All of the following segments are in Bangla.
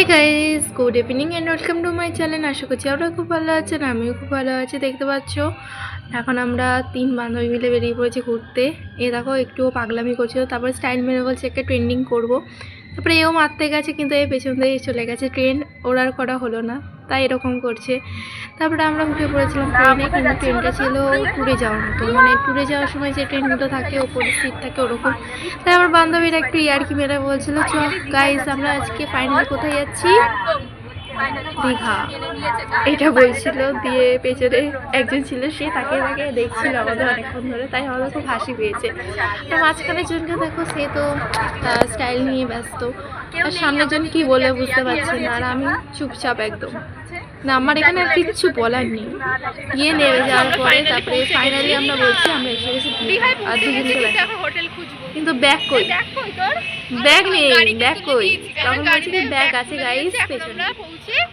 Hey guys, good evening and welcome to my channel. আশা করছি আপনারা খুব ভালো আছেন, আমিও খুব ভালো আছি। দেখতে পাচ্ছ এখন আমরা 3 বান্ধবী মিলে বেরিয়ে পড়েছি ঘুরতে। এ দেখো একটুও পাগলামি করছিল, তারপরে স্টাইল মেরে বলছে একটা ট্রেন্ডিং করব। তারপরে এও মারতে গেছে, কিন্তু এই পেছন দিয়ে চলে গেছে। ট্রেন ওর আর করা হলো না, তাই এরকম করছে। তারপরে আমরা উঠে পড়েছিলাম ট্রেনে, কিন্তু ট্রেনটা ছিল ট্যুরে যাওয়ার মতো, মানে ট্যুরে যাওয়ার সময় যে ট্রেনগুলো থাকে ওপরে সিট থাকে ওরকম। তাই আমার বান্ধবীরা একটু ইয়ার্কি মেরে বলছিল, চ গাইস আমরা আজকে ফাইনালি কোথায় যাচ্ছি, দীঘা, এটা বলছিল। দিয়ে পেছনে একজন ছিল, সে তাকে তাকে দেখছিল আমাদের অনেকক্ষণ ধরে, তাই আমাদের খুব হাসি পেয়েছে। আর মাঝখানের জনকে দেখো, সে তো স্টাইল নিয়ে ব্যস্ত, আর সামনের জন কি বলে বুঝতে পারছে না, আর আমি চুপচাপ একদম। না, আমার এখানে আর কিচ্ছু বলার নেই। গিয়ে নেমে যাওয়ার পরে তারপরে ফাইনালি আমরা বলছি আমরা এসে গেছি আর দুজনকে কিন্তু ব্যাগ কই, ব্যাগ নেই, ব্যাগ কই। তখন বলছি যে ব্যাগ আছে গাইস পেছনে।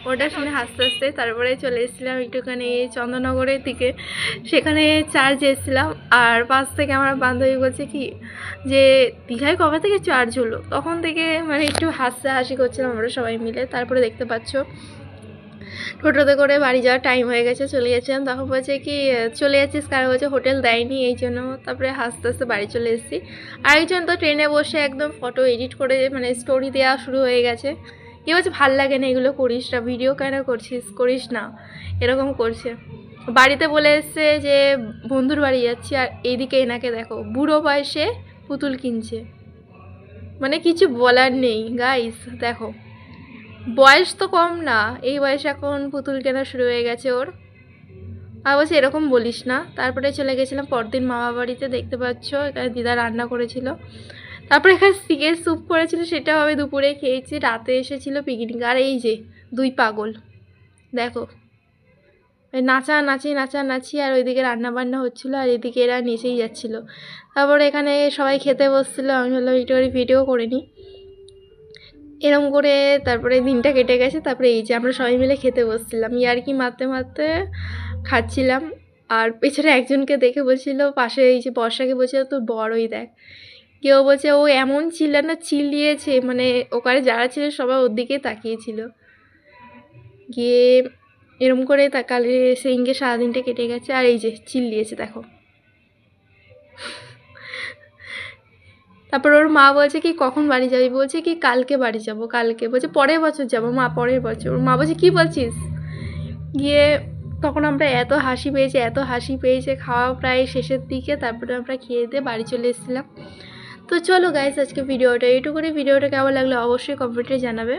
ওটা শুনে হাসতে হাসতে তারপরে চলে এসেছিলাম একটুখানি চন্দননগরের দিকে, সেখানে চার্জ এসেছিলাম। আর পাশ থেকে আমার বান্ধবী বলছে কি যে দীঘায় কবে থেকে চার্জ হলো, তখন থেকে মানে একটু হাসি করছিলাম আমরা সবাই মিলে। তারপরে দেখতে পাচ্ছ টোটোতে করে বাড়ি যাওয়ার টাইম হয়ে গেছে, চলে গেছিলাম। তখন বলছে কি চলে যাচ্ছিস, কারো বলছে হোটেল দেয়নি এই জন্য। তারপরে হাসতে হাসতে বাড়ি চলে এসেছি। আরেকজন তো ট্রেনে বসে একদম ফটো এডিট করে মানে স্টোরি দেওয়া শুরু হয়ে গেছে। কেউ বলছে ভাল লাগে না এগুলো করিস না, ভিডিও কেন করছিস, করিস না, এরকম করছে। বাড়িতে বলে এসছে যে বন্ধুর বাড়ি যাচ্ছি, আর এইদিকে এনাকে দেখো বুড়ো বয়সে পুতুল কিনছে, মানে কিছু বলার নেই গাইস। দেখো বয়স তো কম না, এই বয়সে এখন পুতুল কেনা শুরু হয়ে গেছে ওর। আর বলছে এরকম বলিস না। তারপরে চলে গেছিলাম পরদিন মামা বাড়িতে। দেখতে পাচ্ছ এখানে দিদা রান্না করেছিল। তারপরে এখানে চিকেন স্যুপ করেছিল, সেটাও আমি দুপুরে খেয়েছি। রাতে এসেছিল পিকনিক। আর এই যে দুই পাগল দেখো, নাচানাচি, আর ওইদিকে রান্না বান্না হচ্ছিলো, আর এদিকে এরা নেচেই যাচ্ছিল। তারপরে এখানে সবাই খেতে বসছিলো, আমি হলো একটু ভিডিও করে নিই এরম করে। তারপরে দিনটা কেটে গেছে। তারপরে এই যে আমরা সবাই মিলে খেতে বসছিলাম, ইয়ার্কি মারতে মারতে খাচ্ছিলাম। আর পেছনে একজনকে দেখে বলছিল, পাশে এই যে বর্ষাকে বলছিল তোর বড়ই দেখ। কেউ বলছে ও এমন চিল্লিয়েছে, মানে ওখানে যারা ছিল সবাই ওর দিকে তাকিয়েছিল। গিয়ে এরম করে তাকালে সেইঙ্গে সারাদিনটা কেটে গেছে। আর এই যে চিল্লিয়েছে দেখো। তারপর ওর মা বলছে কি কখন বাড়ি যাবি, বলছে কি কালকে বাড়ি যাব, কালকে। বলছে পরের বছর যাবো মা, পরের বছর। ওর মা বলছে কী বলছিস। গিয়ে তখন আমরা এত হাসি পেয়েছে, খাওয়া প্রায় শেষের দিকে। তারপরে আমরা খেয়ে দিয়ে বাড়ি চলে এসেছিলাম। তো চলো গাইস, আজকে ভিডিওটা এইটুকুনি। ভিডিওটা কেমন লাগলো অবশ্যই কমেন্টে জানাবে।